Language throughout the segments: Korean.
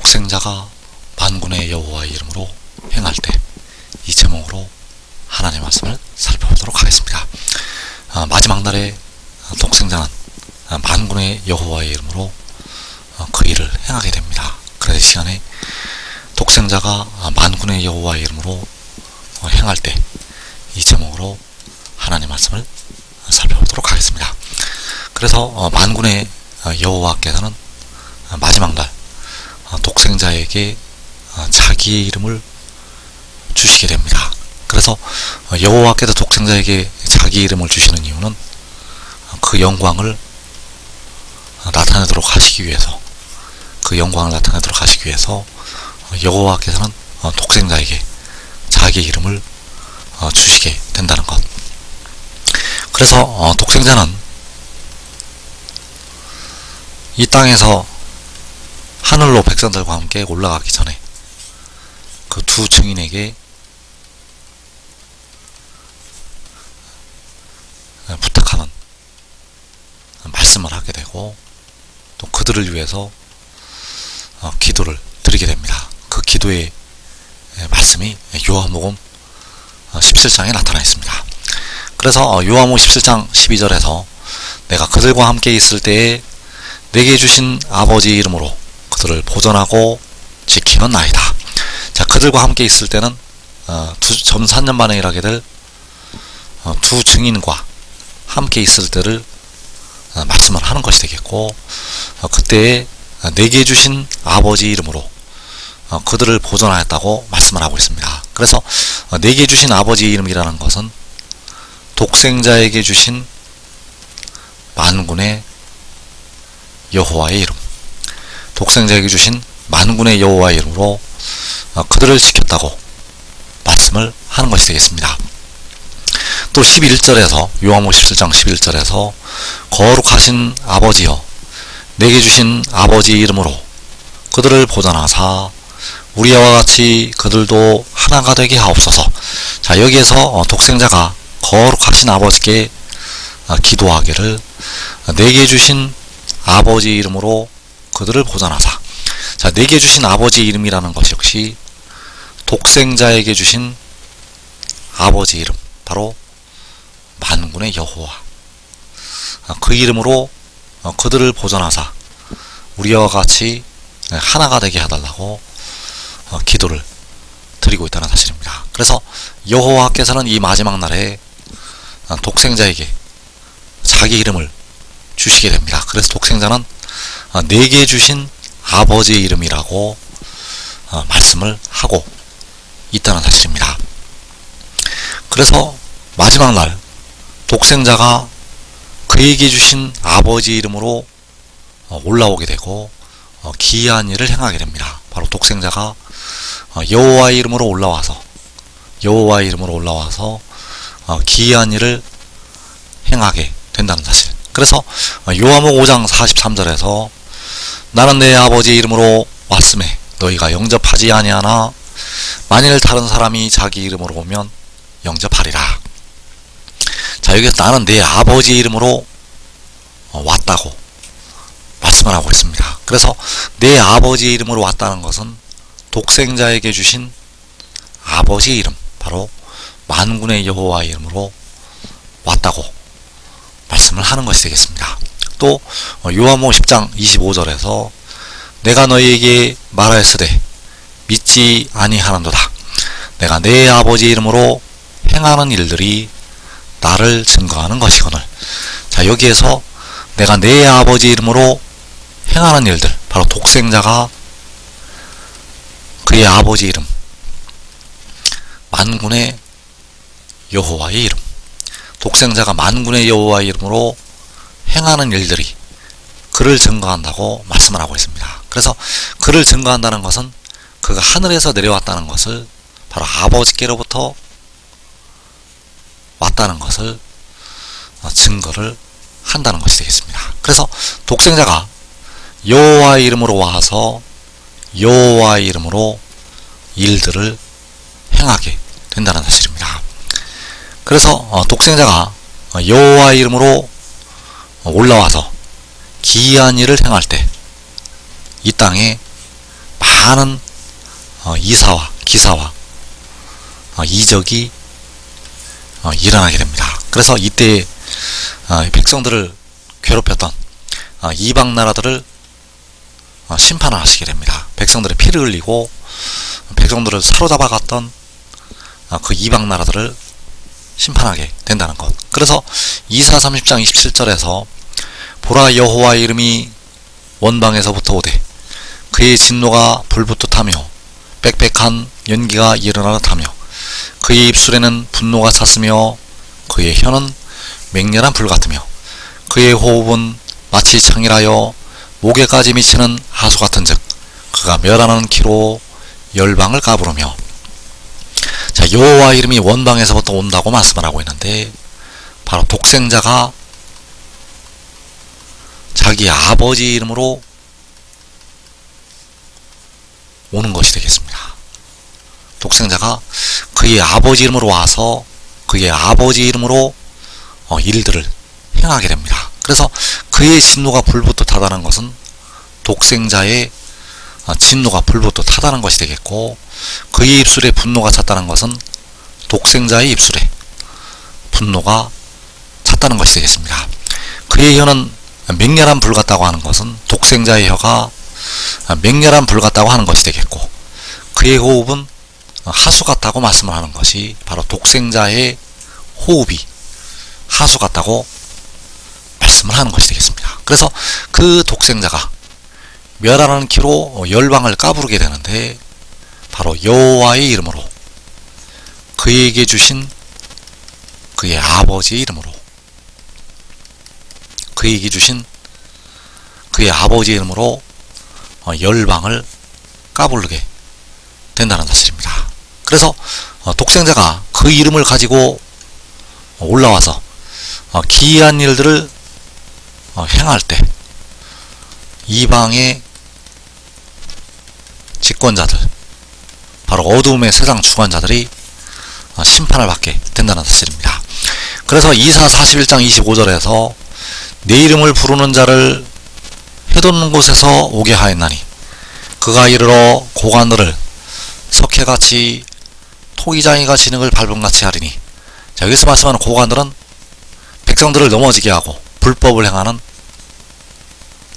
독생자가 만군의 여호와의 이름으로 행할 때, 이 제목으로 하나님의 말씀을 살펴보도록 하겠습니다. 마지막 날에 독생자는 만군의 여호와의 이름으로 그 일을 행하게 됩니다. 그래서 이 시간에 독생자가 만군의 여호와의 이름으로 행할 때, 이 제목으로 하나님의 말씀을 살펴보도록 하겠습니다. 그래서 만군의 여호와께서는 마지막 날 독생자에게 자기의 이름을 주시게 됩니다. 그래서 여호와께서 독생자에게 자기 이름을 주시는 이유는 그 영광을 나타내도록 하시기 위해서, 여호와께서는 독생자에게 자기의 이름을 주시게 된다는 것. 그래서 독생자는 이 땅에서 하늘로 백성들과 함께 올라가기 전에 그 두 증인에게 부탁하는 말씀을 하게 되고, 또 그들을 위해서 기도를 드리게 됩니다. 그 기도의 말씀이 요한복음 17장에 나타나 있습니다. 그래서 요한복음 17장 12절에서 내가 그들과 함께 있을 때에 내게 주신 아버지 이름으로 그들을 보존하고 지키는 나이다. 자, 그들과 함께 있을 때는 전 3년 만에 일하게 될 두 증인과 함께 있을 때를 말씀을 하는 것이 되겠고, 그때에 내게 주신 아버지 이름으로 그들을 보존하였다고 말씀을 하고 있습니다. 그래서 내게 주신 아버지 이름이라는 것은 독생자에게 주신 만군의 여호와의 이름, 독생자에게 주신 만군의 여호와의 이름으로 그들을 지켰다고 말씀을 하는 것이 되겠습니다. 또 11절에서 요한복음 17장 11절에서 거룩하신 아버지여 내게 주신 아버지 이름으로 그들을 보존하사 우리와 같이 그들도 하나가 되게 하옵소서. 자, 여기에서 독생자가 거룩하신 아버지께 기도하기를 내게 주신 아버지 이름으로 그들을 보존하사. 자, 내게 주신 아버지 이름이라는 것이 역시 독생자에게 주신 아버지 이름, 바로 만군의 여호와, 그 이름으로 그들을 보존하사 우리와 같이 하나가 되게 해달라고 기도를 드리고 있다는 사실입니다. 그래서 여호와께서는 이 마지막 날에 독생자에게 자기 이름을 주시게 됩니다. 그래서 독생자는 내게 주신 아버지의 이름이라고 말씀을 하고 있다는 사실입니다. 그래서 마지막 날 독생자가 그에게 주신 아버지 이름으로 올라오게 되고 기이한 일을 행하게 됩니다. 바로 독생자가 여호와의 이름으로 올라와서 기이한 일을 행하게 된다는 사실. 그래서 요한복음 5장 43절에서 나는 내 아버지 이름으로 왔음에 너희가 영접하지 아니하나 만일 다른 사람이 자기 이름으로 오면 영접하리라. 자, 여기서 나는 내 아버지 이름으로 왔다고 말씀을 하고 있습니다. 그래서 내 아버지 이름으로 왔다는 것은 독생자에게 주신 아버지 이름, 바로 만군의 여호와의 이름으로 왔다고 말씀을 하는 것이 되겠습니다. 또 요한복음 10장 25절에서 내가 너희에게 말하였으되 믿지 아니하는도다. 내가 내 아버지 이름으로 행하는 일들이 나를 증거하는 것이거늘. 자, 여기에서 내가 내 아버지 이름으로 행하는 일들, 바로 독생자가 그의 아버지 이름, 만군의 여호와의 이름, 독생자가 만군의 여호와의 이름으로 행하는 일들이 그를 증거한다고 말씀을 하고 있습니다. 그래서 그를 증거한다는 것은 그가 하늘에서 내려왔다는 것을, 바로 아버지께로부터 왔다는 것을 증거를 한다는 것이 되겠습니다. 그래서 독생자가 여호와의 이름으로 와서 여호와의 이름으로 일들을 행하게 된다는 사실입니다. 그래서 독생자가 여호와의 이름으로 올라와서 기이한 일을 행할 때 이 땅에 많은 이사와 기사와 이적이 일어나게 됩니다. 그래서 이때 백성들을 괴롭혔던 이방 나라들을 심판을 하시게 됩니다. 백성들의 피를 흘리고 백성들을 사로잡아 갔던 그 이방 나라들을 심판하게 된다는 것. 그래서 이사 30장 27절에서 보라 여호와의 이름이 원방에서부터 오되 그의 진노가 불붙듯하며 빽빽한 연기가 일어나듯하며 그의 입술에는 분노가 찼으며 그의 혀는 맹렬한 불 같으며 그의 호흡은 마치 창이라여 목에까지 미치는 하수 같은즉 그가 멸하는 키로 열방을 까부르며. 자, 여호와 이름이 원방에서부터 온다고 말씀을 하고 있는데 바로 독생자가 자기 아버지 이름으로 오는 것이 되겠습니다. 독생자가 그의 아버지 이름으로 와서 그의 아버지 이름으로 일들을 행하게 됩니다. 그래서 그의 진노가 불붙듯하다는 것은 독생자의 진노가 불붙듯하다는 것이 되겠고, 그의 입술에 분노가 찼다는 것은 독생자의 입술에 분노가 찼다는 것이 되겠습니다. 그의 혀는 맹렬한 불 같다고 하는 것은 독생자의 혀가 맹렬한 불 같다고 하는 것이 되겠고, 그의 호흡은 하수 같다고 말씀을 하는 것이 바로 독생자의 호흡이 하수 같다고 말씀을 하는 것이 되겠습니다. 그래서 그 독생자가 멸하는 키로 열방을 까부르게 되는데 바로 여호와의 이름으로, 그에게 주신 그의 아버지의 이름으로, 그에게 주신 그의 아버지의 이름으로 열방을 까부르게 된다는 사실입니다. 그래서 독생자가 그 이름을 가지고 올라와서 기이한 일들을 행할 때 이방의 집권자들, 바로 어두움의 세상 주관자들이 심판을 받게 된다는 사실입니다. 그래서 이사 41장 25절에서 내 이름을 부르는 자를 해돋는 곳에서 오게 하였나니 그가 이르러 고관들을 석회같이 토기장이가 진흙을 밟음같이 하리니. 자, 여기서 말씀하는 고관들은 백성들을 넘어지게 하고 불법을 행하는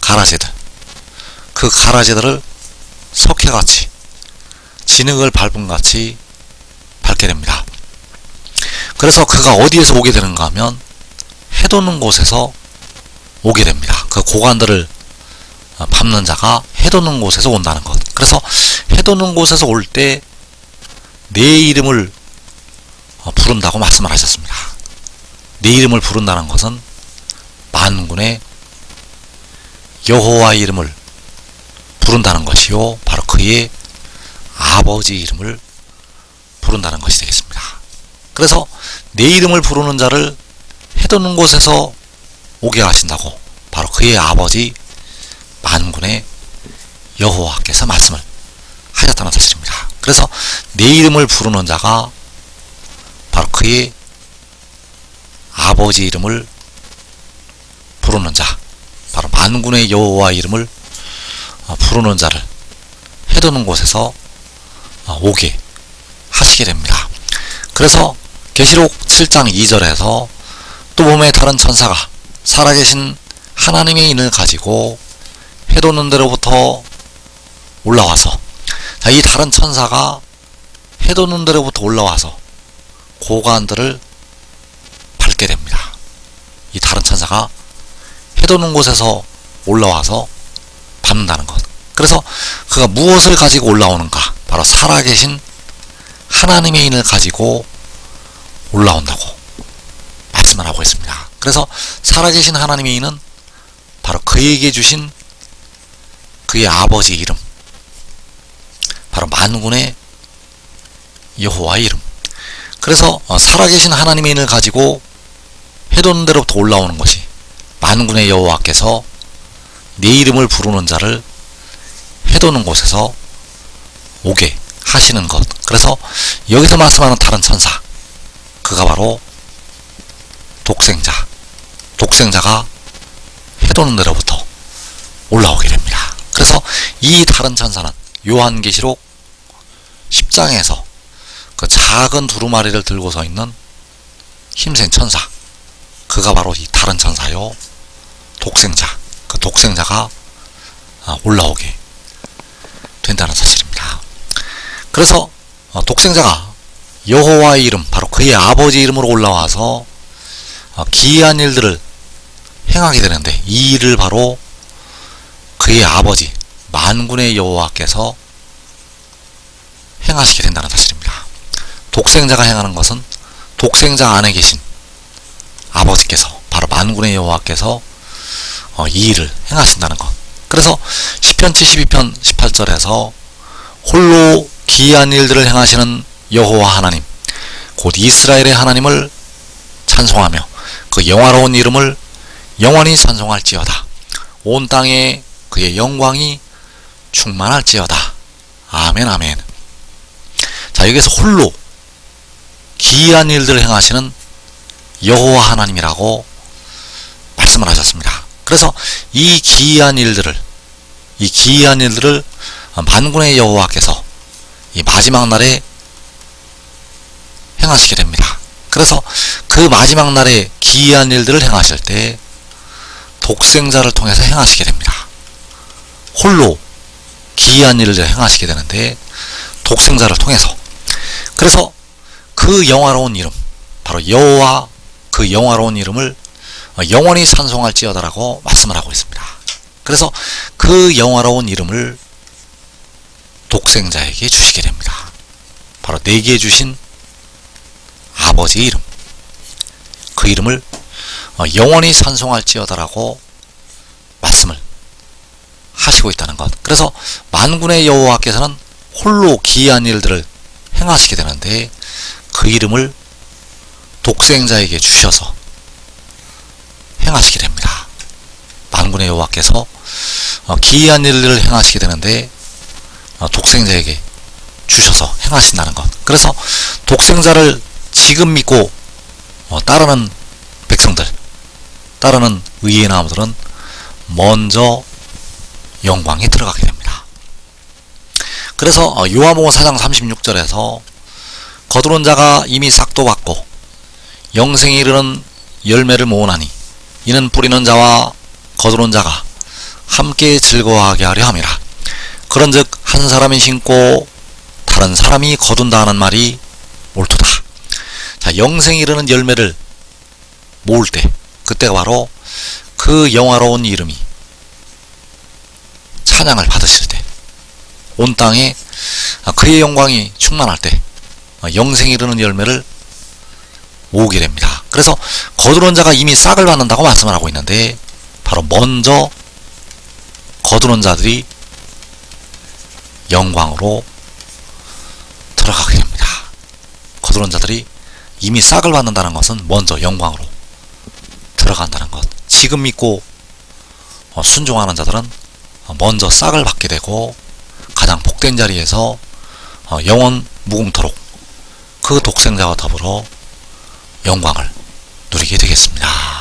가라지들, 그 가라지들을 석회같이 진흙을 밟음같이 밟게 됩니다. 그래서 그가 어디에서 오게 되는가 하면 해돋는 곳에서 오게 됩니다. 그 고관들을 밟는 자가 해돋는 곳에서 온다는 것. 그래서 해돋는 곳에서 올 때 내 이름을 부른다고 말씀을 하셨습니다. 내 이름을 부른다는 것은 만군의 여호와의 이름을 부른다는 것이요, 바로 그의 아버지 이름을 부른다는 것이 되겠습니다. 그래서 내 이름을 부르는 자를 해돋는 곳에서 오게 하신다고 바로 그의 아버지 만군의 여호와께서 말씀을 하셨다는 사실입니다. 그래서 내 이름을 부르는 자가 바로 그의 아버지 이름을 부르는 자, 바로 만군의 여호와 이름을 부르는 자를 해돋는 곳에서 오게 하시게 됩니다. 그래서 계시록 7장 2절에서 또 몸에 다른 천사가 살아계신 하나님의 인을 가지고 해돋는 데로부터 올라와서, 자, 이 다른 천사가 해돋는 데로부터 올라와서 고관들을 밟게 됩니다. 이 다른 천사가 해돋는 곳에서 올라와서 밟는다는 것. 그래서 그가 무엇을 가지고 올라오는가? 바로 살아계신 하나님의 인을 가지고 올라온다고 말씀을 하고 있습니다. 그래서 살아계신 하나님의 인은 바로 그에게 주신 그의 아버지 이름, 바로 만군의 여호와의 이름. 그래서 살아계신 하나님의 인을 가지고 해돋는 데로부터 올라오는 것이 만군의 여호와께서 내 이름을 부르는 자를 해돋는 곳에서 오게 하시는 것. 그래서 여기서 말씀하는 다른 천사, 그가 바로 독생자가 해돋는 데로부터 올라오게 됩니다. 그래서 이 다른 천사는 요한계시록 10장에서 그 작은 두루마리를 들고 서 있는 힘센 천사, 그가 바로 이 다른 천사요 독생자, 그 독생자가 올라오게 된다는 사실입니다. 그래서 독생자가 여호와의 이름, 바로 그의 아버지 이름으로 올라와서 기이한 일들을 행하게 되는데, 이 일을 바로 그의 아버지 만군의 여호와께서 행하시게 된다는 사실입니다. 독생자가 행하는 것은 독생자 안에 계신 아버지께서, 바로 만군의 여호와께서 이 일을 행하신다는 것. 그래서 시편 72편 18절에서 홀로 기이한 일들을 행하시는 여호와 하나님, 곧 이스라엘의 하나님을 찬송하며 그 영화로운 이름을 영원히 찬송할지어다. 온 땅에 그의 영광이 충만할지어다. 아멘, 아멘. 자, 여기서 홀로 기이한 일들을 행하시는 여호와 하나님이라고 말씀을 하셨습니다. 그래서 이 기이한 일들을 만군의 여호와께서 이 마지막 날에 행하시게 됩니다. 그래서 그 마지막 날에 기이한 일들을 행하실 때 독생자를 통해서 행하시게 됩니다. 홀로 기이한 일을 행하시게 되는데 독생자를 통해서. 그래서 그 영화로운 이름, 바로 여호와, 그 영화로운 이름을 영원히 찬송할지어다라고 말씀을 하고 있습니다. 그래서 그 영화로운 이름을 독생자에게 주시게 됩니다. 바로 내게 주신 아버지의 이름, 그 이름을 영원히 찬송할지어다라고 말씀을 하시고 있다는 것. 그래서 만군의 여호와께서는 홀로 기이한 일들을 행하시게 되는데 그 이름을 독생자에게 주셔서 행하시게 됩니다. 만군의 여호와께서 기이한 일들을 행하시게 되는데 독생자에게 주셔서 행하신다는 것. 그래서 독생자를 지금 믿고 따르는 백성들, 따르는 의의 나무들은 먼저 영광에 들어가게 됩니다. 그래서 요한복음 4장 36절에서 거두는 자가 이미 싹도 받고 영생에 이르는 열매를 모으나니 이는 뿌리는 자와 거두는 자가 함께 즐거워하게 하려 함이라. 그런즉 한 사람이 심고 다른 사람이 거둔다 하는 말이 옳도다. 자, 영생에 이르는 열매를 모을 때, 그때가 바로 그 영화로운 이름이 찬양을 받으실 때, 온 땅에 그의 영광이 충만할 때 영생에 이르는 열매를 모으게 됩니다. 그래서 거두는 자가 이미 싹을 받는다고 말씀을 하고 있는데 바로 먼저 거두는 자들이 영광으로 들어가게 됩니다. 거두는 자들이 이미 싹을 받는다는 것은 먼저 영광으로 들어간다는 것. 지금 믿고 순종하는 자들은 먼저 싹을 받게 되고 가장 복된 자리에서 영원 무궁토록 그 독생자와 더불어 영광을 누리게 되겠습니다.